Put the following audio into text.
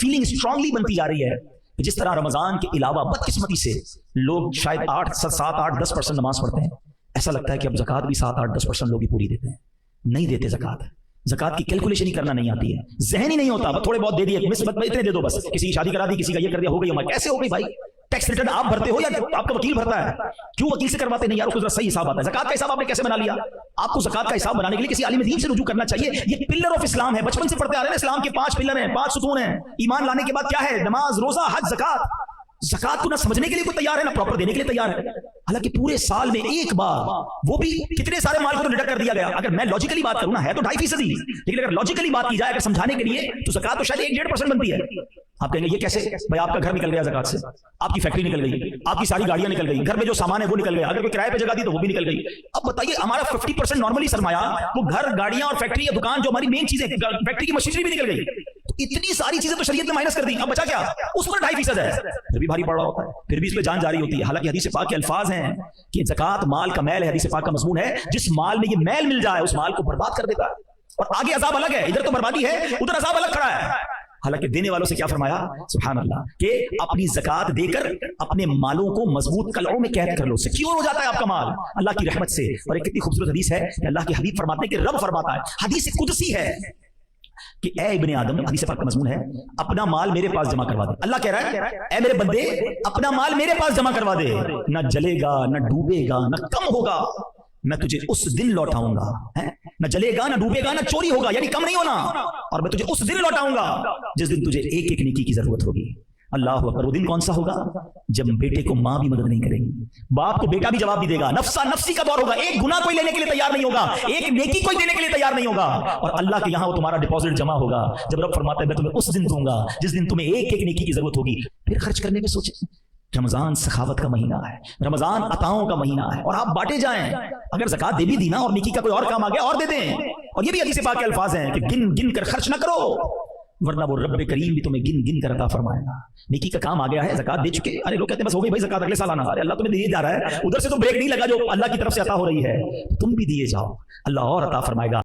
Feeling strongly बनती जा रही है कि जिस तरह रमजान के अलावा बदकिस्मती से लोग शायद 7-8-10% नमाज पढ़ते हैं, ऐसा लगता है कि अब ज़कात भी 7-8-10% लोग ही पूरी देते हैं। नहीं देते ज़कात की कैलकुलेशन ही करना नहीं आती है, ज़हन ही नहीं होता, थोड़े बहुत दे दिए, मिस इतने दे दो बस, किसी की शादी करा दी, किसी का ये कर दिया, हो गई हमारी। कैसे हो गई भाई? टैक्स रिटर्न आप भरते हो या आपका वकील भरता है? क्यों वकील से करवाते नहीं यार? उसको सही हिसाब आता है। ज़कात का हिसाब आपने कैसे बना लिया? आपको ज़कात का हिसाब बनाने के लिए किसी आलिम दीन से रुजू करना चाहिए। ये पिलर ऑफ इस्लाम है, बचपन से पढ़ते आ रहे हैं। इस्लाम के 5 पिलर हैं, 5 सुतून हैं। ईमान लाने के बाद क्या है? नमाज, रोजा, हज, ज़कात। ज़कात को ना समझने के लिए कोई तैयार है, ना प्रॉपर देने के लिए तैयार है। हालांकि पूरे साल में एक बार, वो भी कितने सारे माल को तो डिडक्ट कर दिया गया। अगर मैं लॉजिकली बात करूं ना, है तो 2.5%, लेकिन अगर लॉजिकली बात की जाए, अगर समझाने के लिए, तो ज़कात तो शायद 1-1.5% बनती है। आप कहेंगे ये कैसे भाई? आपका घर निकल गया ज़कात से, आपकी फैक्ट्री निकल गई, आपकी सारी गाड़ियां निकल गई, घर में जो सामान है वो निकल गया, अगर कोई किराए पे जगह दी तो वो भी निकल गई। अब बताइए, हमारा 50% नॉर्मली सरमाया, वो घर, गाड़ियां और फैक्ट्री या दुकान, जो हमारी मेन चीजें, फैक्ट्री की मशीनरी भी निकल गई। तो इतनी सारी चीजें तो शरीयत ने माइनस कर दी, अब बचा क्या? उस पर 2.5% है, फिर भी भारी पड़ रहा होता है, फिर भी इस पे जान जारी होती है। हालांकि हदीस पाक के अल्फाज हैं कि ज़कात माल का मैल है। हदीस पाक का मज़मून है, जिस माल में ये मैल मिल जाए उस माल को बर्बाद कर देता है। और आगे अजाब अलग है, इधर तो बर्बादी है, उधर अजाब अलग खड़ा है। हालांकि देने वालों से क्या फरमाया, सुभान अल्लाह, कि अपनी ज़कात देकर अपने मालों को मजबूत कलओं में कैद कर लो, सिक्योर हो जाता है आपका माल अल्लाह की रहमत से। और एक कितनी खूबसूरत हदीस है कि अल्लाह के हबीब फरमाते हैं कि रब फरमाता है, हदीस कुदसी है कि ए इब्ने आदम, हदीस पाक का मज़मून है, अपना माल मेरे पास जमा करवा दे। अल्लाह कह रहा है, ए मेरे बंदे, अपना माल मेरे पास जमा करवा दे, ना जलेगा, ना डूबेगा, ना कम होगा, मैं तुझे उस दिन लौटाऊंगा। न जलेगा, ना डूबेगा, ना चोरी होगा, यानी कम नहीं होना, और मैं तुझे उस दिन लौटाऊंगा जिस दिन तुझे एक एक नेकी की जरूरत होगी। अल्लाह अकबर। वो दिन कौन सा होगा? जब बेटे को माँ भी मदद नहीं करेगी, बाप को बेटा भी जवाब भी देगा, नफ्सा नफ्सी का दौर होगा, एक गुनाह कोई लेने के लिए तैयार नहीं होगा, एक नेकी कोई देने के लिए तैयार नहीं होगा, और अल्लाह के यहाँ वो तुम्हारा डिपॉजिट जमा होगा। जब रब फरमाता है मैं तुम्हें उस दिन दूंगा जिस दिन तुम्हें एक एक नेकी की जरूरत होगी। फिर खर्च करने में सोचे, रमजान सखावत का महीना है, रमजान अताओं का महीना है, और आप बांटे जाएं। अगर ज़कात दे भी दी ना और नेकी का कोई और काम आ गया और दे दें। और ये भी हदीस पाक के अल्फाज हैं कि गिन गिन कर खर्च ना करो, वरना वो रब्बे करीम भी तुम्हें गिन गिन कर अता फरमाएगा। नेकी का काम आ गया है, ज़कात दे चुके, अरे लोग कहते हैं बस हो गई भाई ज़कात, अगले साल आना। अरे अल्लाह तुम्हें दिए जा रहा है, उधर से तो ब्रेक नहीं लगा जो अल्लाह की तरफ से अता हो रही है, तुम भी दिए जाओ, अल्लाह और अता फरमाएगा।